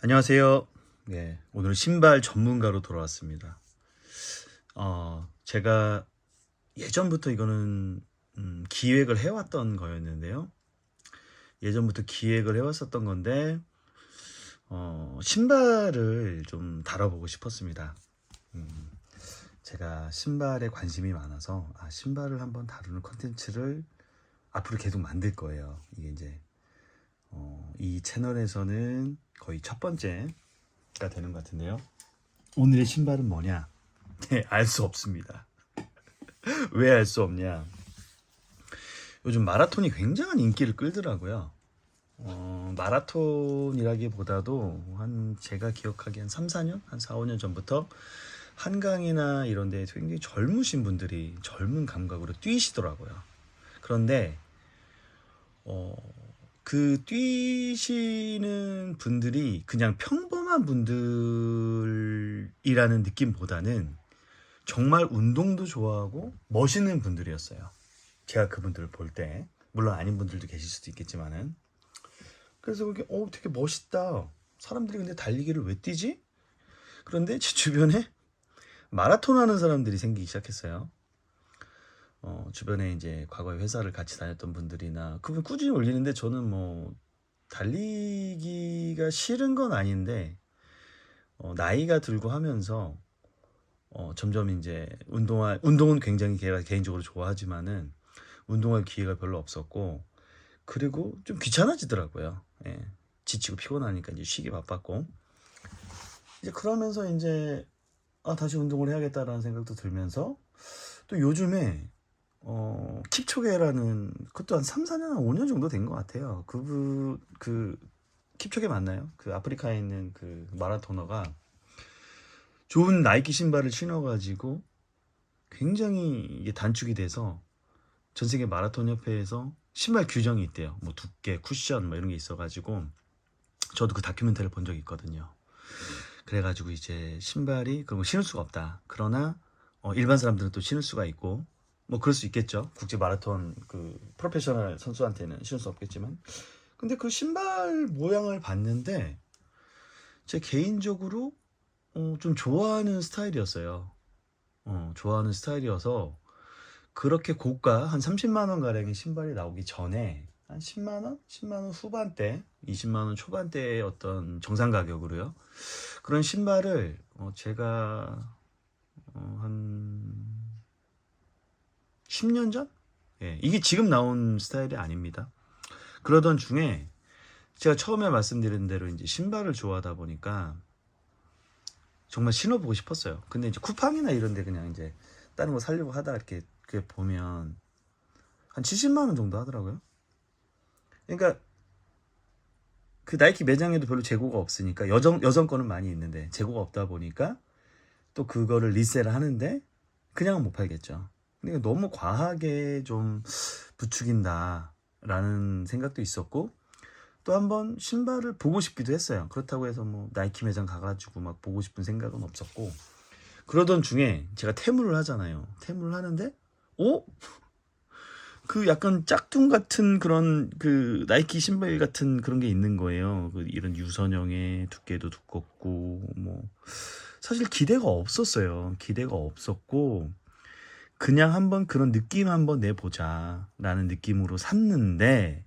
안녕하세요. 네, 오늘 신발 전문가로 돌아왔습니다. 제가 예전부터 이거는 기획을 해왔던 거였는데요. 예전부터 기획을 해왔었던 건데 신발을 좀 다뤄보고 싶었습니다. 제가 신발에 관심이 많아서 신발을 한번 다루는 컨텐츠를 앞으로 계속 만들 거예요. 이게 이제 이 채널에서는 거의 첫 번째가 되는 것 같은데요. 오늘의 신발은 뭐냐? 네, 알 수 없습니다. 왜 알 수 없냐? 요즘 마라톤이 굉장한 인기를 끌더라고요. 마라톤이라기보다도 제가 기억하기엔 3, 4년? 한 4, 5년 전부터 한강이나 이런 데 굉장히 젊으신 분들이 젊은 감각으로 뛰시더라고요. 그런데 그 뛰시는 분들이 그냥 평범한 분들이라는 느낌보다는 정말 운동도 좋아하고 멋있는 분들이었어요. 제가 그분들을 볼 때, 물론 아닌 분들도 계실 수도 있겠지만은, 그래서 그게 되게 멋있다. 사람들이 근데 달리기를 왜 뛰지? 그런데 제 주변에 마라톤 하는 사람들이 생기기 시작했어요. 주변에 이제 과거에 회사를 같이 다녔던 분들이나 그분 꾸준히 올리는데 저는 뭐 달리기가 싫은 건 아닌데 나이가 들고 하면서 점점 이제 운동은 굉장히 제가 개인적으로 좋아하지만은 운동할 기회가 별로 없었고, 그리고 좀 귀찮아지더라고요. 예. 지치고 피곤하니까 이제 쉬기 바빴고, 이제 그러면서 이제 다시 운동을 해야겠다라는 생각도 들면서, 또 요즘에 킵초게라는, 그것도 한 3, 4년, 한 5년 정도 된 것 같아요. 그 킵초게 맞나요? 그 아프리카에 있는 그 마라토너가 좋은 나이키 신발을 신어가지고 굉장히 이게 단축이 돼서 전 세계 마라톤 협회에서 신발 규정이 있대요. 뭐 두께, 쿠션 뭐 이런 게 있어가지고 저도 그 다큐멘터리를 본 적이 있거든요. 그래가지고 이제 신발이 그런 거 신을 수가 없다. 그러나 일반 사람들은 또 신을 수가 있고, 뭐 그럴 수 있겠죠. 국제 마라톤 그 프로페셔널 선수한테는 신을 수 없겠지만, 근데 그 신발 모양을 봤는데 제 개인적으로 좀 좋아하는 스타일이었어요. 좋아하는 스타일이어서 그렇게 고가 한 30만 원 가량의 신발이 나오기 전에 한 10만 원, 10만 원 후반대, 20만 원 초반대의 어떤 정상 가격으로요. 그런 신발을 제가 한 10년 전? 예, 이게 지금 나온 스타일이 아닙니다. 그러던 중에 제가 처음에 말씀드린 대로 이제 신발을 좋아하다 보니까 정말 신어보고 싶었어요. 근데 이제 쿠팡이나 이런 데 그냥 이제 다른 거 사려고 하다 이렇게 보면 한 70만 원 정도 하더라고요. 그러니까 그 나이키 매장에도 별로 재고가 없으니까 여성 거는 많이 있는데 재고가 없다 보니까 또 그거를 리셀을 하는데 그냥은 못 팔겠죠. 근데 너무 과하게 좀 부추긴다라는 생각도 있었고, 또 한번 신발을 보고 싶기도 했어요. 그렇다고 해서 뭐 나이키 매장 가가지고 막 보고 싶은 생각은 없었고, 그러던 중에 제가 태무를 하잖아요. 태무를 하는데 그 약간 짝퉁 같은 그런 그 나이키 신발 같은 그런 게 있는 거예요. 이런 유선형의 두께도 두껍고 뭐 사실 기대가 없었어요. 기대가 없었고 그냥 한번 그런 느낌 한번 내보자라는 느낌으로 샀는데,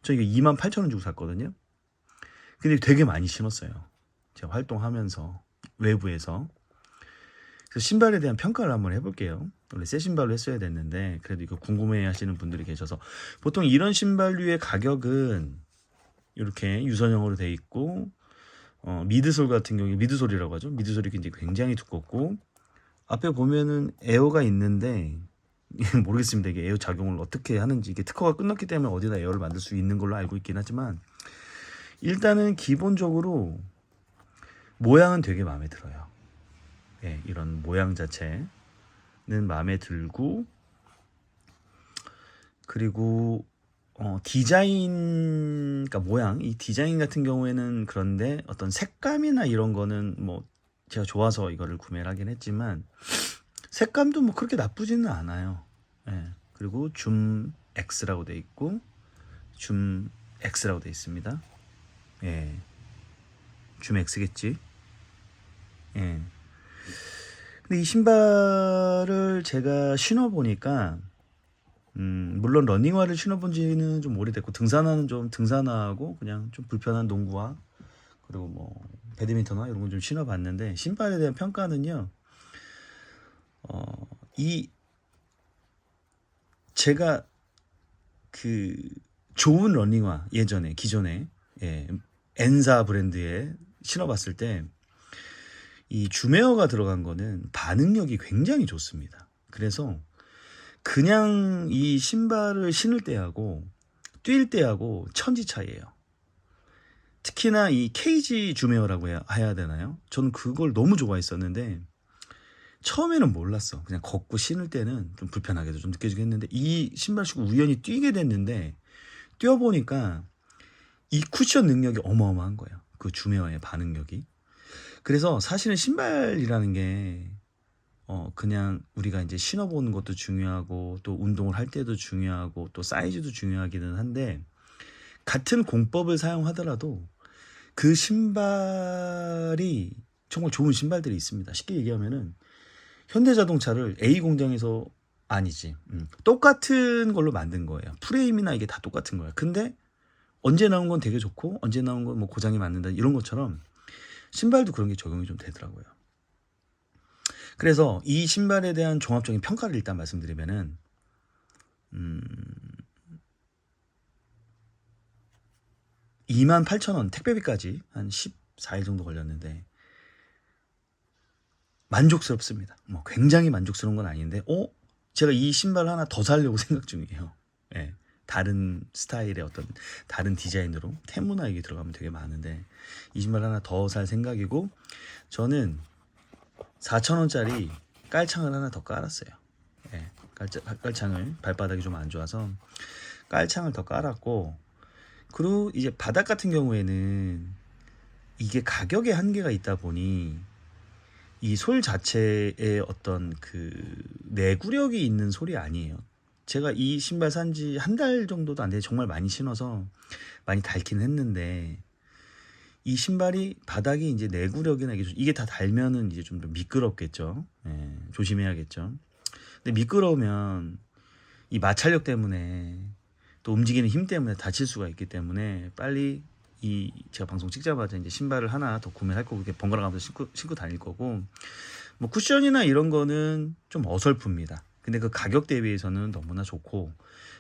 저 이거 28,000원 주고 샀거든요. 근데 되게 많이 신었어요. 제가 활동하면서 외부에서. 그래서 신발에 대한 평가를 한번 해볼게요. 원래 새 신발로 했어야 됐는데 그래도 이거 궁금해 하시는 분들이 계셔서, 보통 이런 신발류의 가격은 이렇게 유선형으로 돼 있고 미드솔 같은 경우에 미드솔이라고 하죠. 미드솔이 굉장히 두껍고 앞에 보면은 에어가 있는데 모르겠습니다. 이게 에어 작용을 어떻게 하는지. 이게 특허가 끝났기 때문에 어디다 에어를 만들 수 있는 걸로 알고 있긴 하지만, 일단은 기본적으로 모양은 되게 마음에 들어요. 예, 이런 모양 자체는 마음에 들고, 그리고 디자인, 그러니까 모양, 이 디자인 같은 경우에는 그런데 어떤 색감이나 이런 거는 뭐 제가 좋아서 이거를 구매를 하긴 했지만 색감도 뭐 그렇게 나쁘지는 않아요. 예. 그리고 줌 X라고 돼 있고 줌 X라고 돼 있습니다. 예. 줌X겠지. 예. 근데 이 신발을 제가 신어보니까 물론 러닝화를 신어본 지는 좀 오래됐고 등산화는 좀 등산화하고 그냥 좀 불편한 농구화 그리고 뭐 배드민턴화 이런 건 좀 신어봤는데 신발에 대한 평가는요. 이 제가 그 좋은 러닝화 예전에 기존에 예, 엔사 브랜드에 신어봤을 때 이 줌웨어가 들어간 거는 반응력이 굉장히 좋습니다. 그래서 그냥 이 신발을 신을 때하고 뛸 때하고 천지 차이예요. 특히나 이 케이지 줌웨어라고 해야 되나요? 저는 그걸 너무 좋아했었는데 처음에는 몰랐어. 그냥 걷고 신을 때는 좀 불편하게도 좀 느껴지긴 했는데 이 신발 신고 우연히 뛰게 됐는데 뛰어보니까 이 쿠션 능력이 어마어마한 거예요. 그 줌웨어의 반응력이. 그래서 사실은 신발이라는 게 그냥 우리가 이제 신어보는 것도 중요하고 또 운동을 할 때도 중요하고 또 사이즈도 중요하기는 한데 같은 공법을 사용하더라도 그 신발이 정말 좋은 신발들이 있습니다. 쉽게 얘기하면은 현대자동차를 A 공장에서 아니지 똑같은 걸로 만든 거예요. 프레임이나 이게 다 똑같은 거야. 근데 언제 나온 건 되게 좋고 언제 나온 건 뭐 고장이 맞는다 이런 것처럼 신발도 그런 게 적용이 좀 되더라고요. 그래서 이 신발에 대한 종합적인 평가를 일단 말씀드리면은 28,000원 택배비까지 한 14일 정도 걸렸는데 만족스럽습니다. 뭐 굉장히 만족스러운 건 아닌데 제가 이 신발 하나 더 사려고 생각 중이에요. 예. 다른 스타일의 어떤 다른 디자인으로 테무나 이게 들어가면 되게 많은데 이 신발 하나 더 살 생각이고 저는 4,000원짜리 깔창을 하나 더 깔았어요. 예. 깔창을 발바닥이 좀 안 좋아서 깔창을 더 깔았고 그리고 이제 바닥 같은 경우에는 이게 가격에 한계가 있다 보니 이 솔 자체에 어떤 그 내구력이 있는 솔이 아니에요. 제가 이 신발 산지 한 달 정도도 안 돼 정말 많이 신어서 많이 닳긴 했는데 이 신발이 바닥이 이제 내구력이나 이게 다 닳으면은 이제 좀 미끄럽겠죠. 예, 조심해야겠죠. 근데 미끄러우면 이 마찰력 때문에 또 움직이는 힘 때문에 다칠 수가 있기 때문에 빨리 이 제가 방송 찍자마자 이제 신발을 하나 더 구매할 거고 이렇게 번갈아 가면서 신고 다닐 거고 뭐 쿠션이나 이런 거는 좀 어설픕니다. 근데 그 가격 대비해서는 너무나 좋고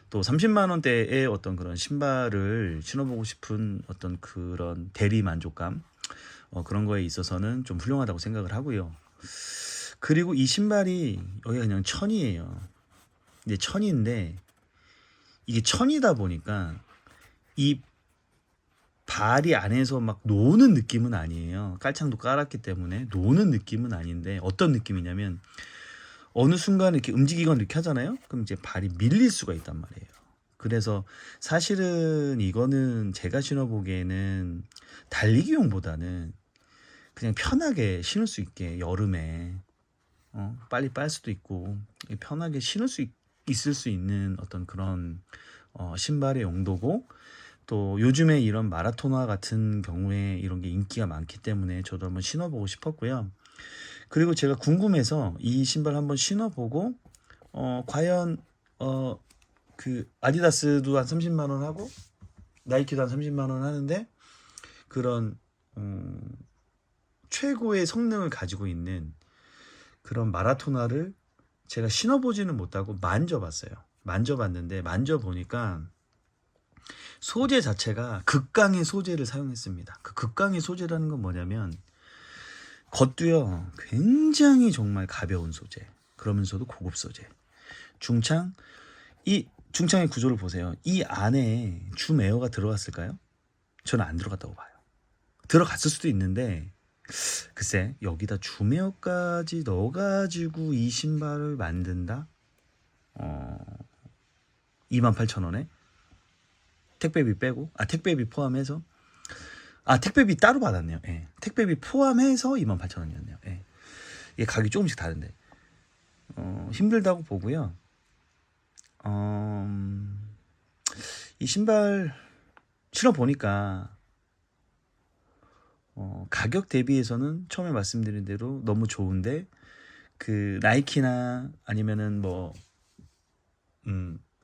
또 30만 원대의 어떤 그런 신발을 신어보고 싶은 어떤 그런 대리 만족감 그런 거에 있어서는 좀 훌륭하다고 생각을 하고요. 그리고 이 신발이 여기가 그냥 천이에요. 이제 천인데 이게 천이다 보니까 이 발이 안에서 막 노는 느낌은 아니에요. 깔창도 깔았기 때문에 노는 느낌은 아닌데 어떤 느낌이냐면 어느 순간 이렇게 움직이거나 이렇게 하잖아요. 그럼 이제 발이 밀릴 수가 있단 말이에요. 그래서 사실은 이거는 제가 신어보기에는 달리기용보다는 그냥 편하게 신을 수 있게 여름에 빨리 빨 수도 있고 편하게 신을 수 있을 수 있는 어떤 그런 신발의 용도고 또 요즘에 이런 마라토나 같은 경우에 이런 게 인기가 많기 때문에 저도 한번 신어보고 싶었고요. 그리고 제가 궁금해서 이 신발 한번 신어보고 과연 그 아디다스도 한 30만 원 하고 나이키도 한 30만 원 하는데 그런 최고의 성능을 가지고 있는 그런 마라토나를 제가 신어보지는 못하고 만져봤어요. 만져봤는데 만져보니까 소재 자체가 극강의 소재를 사용했습니다. 그 극강의 소재라는 건 뭐냐면 겉도요 굉장히 정말 가벼운 소재 그러면서도 고급 소재 중창 이 중창의 구조를 보세요. 이 안에 줌 에어가 들어갔을까요? 저는 안 들어갔다고 봐요. 들어갔을 수도 있는데 글쎄 여기다 줌 에어까지 넣어가지고 이 신발을 만든다? 28,000원에 택배비 빼고 택배비 포함해서 택배비 따로 받았네요. 예. 택배비 포함해서 28,000원이었네요. 예. 이게 가격이 조금씩 다른데 힘들다고 보고요. 이 신발 신어보니까 가격 대비해서는 처음에 말씀드린 대로 너무 좋은데 그 나이키나 아니면은 뭐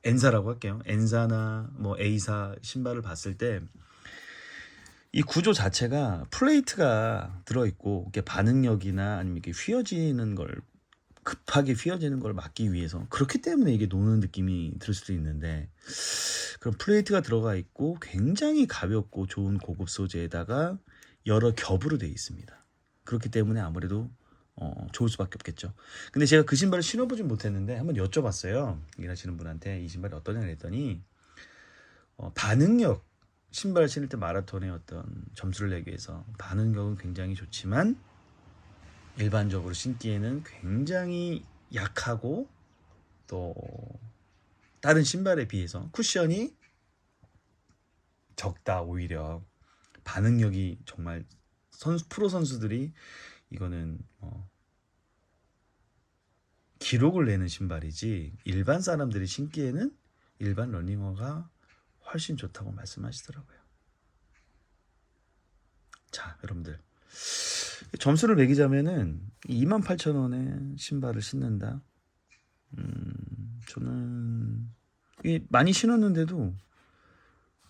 엔사라고 할게요. 엔사나 뭐 A사 신발을 봤을 때 이 구조 자체가 플레이트가 들어있고 이게 반응력이나 아니면 이렇게 휘어지는 걸 급하게 휘어지는 걸 막기 위해서 그렇기 때문에 이게 노는 느낌이 들 수도 있는데 그런 플레이트가 들어가 있고 굉장히 가볍고 좋은 고급 소재에다가 여러 겹으로 되어 있습니다. 그렇기 때문에 아무래도 좋을 수밖에 없겠죠. 근데 제가 그 신발을 신어보진 못했는데 한번 여쭤봤어요. 일하시는 분한테 이 신발이 어떠냐 그랬더니 반응력 신발을 신을 때 마라톤의 어떤 점수를 내기 위해서 반응력은 굉장히 좋지만 일반적으로 신기에는 굉장히 약하고 또 다른 신발에 비해서 쿠션이 적다. 오히려 반응력이 정말 프로 선수들이 이거는 기록을 내는 신발이지 일반 사람들이 신기에는 일반 러닝화가 훨씬 좋다고 말씀하시더라고요. 자, 여러분들 점수를 매기자면은 28,000원에 신발을 신는다. 저는 많이 신었는데도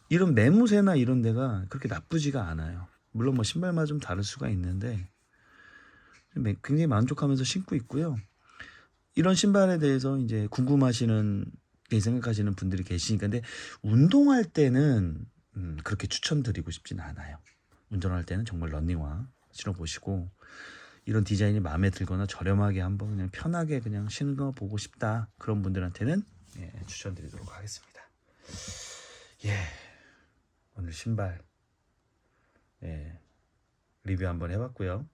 이런 매무새나 이런 데가 그렇게 나쁘지가 않아요. 물론 뭐 신발마다 좀 다를 수가 있는데 굉장히 만족하면서 신고 있고요. 이런 신발에 대해서 이제 궁금하시는 생각하시는 분들이 계시니까 근데 운동할 때는 그렇게 추천드리고 싶지는 않아요. 운전할 때는 정말 러닝화 신어보시고 이런 디자인이 마음에 들거나 저렴하게 한번 그냥 편하게 그냥 신어보고 싶다 그런 분들한테는 추천드리도록 하겠습니다. 오늘 신발 리뷰 한번 해봤고요.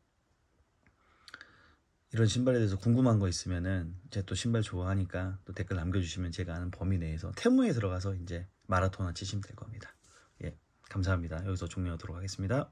이런 신발에 대해서 궁금한 거 있으면은 제가 또 신발 좋아하니까 또 댓글 남겨주시면 제가 아는 범위 내에서 테무에 들어가서 이제 마라톤을 치시면 될 겁니다. 감사합니다. 여기서 종료하도록 하겠습니다.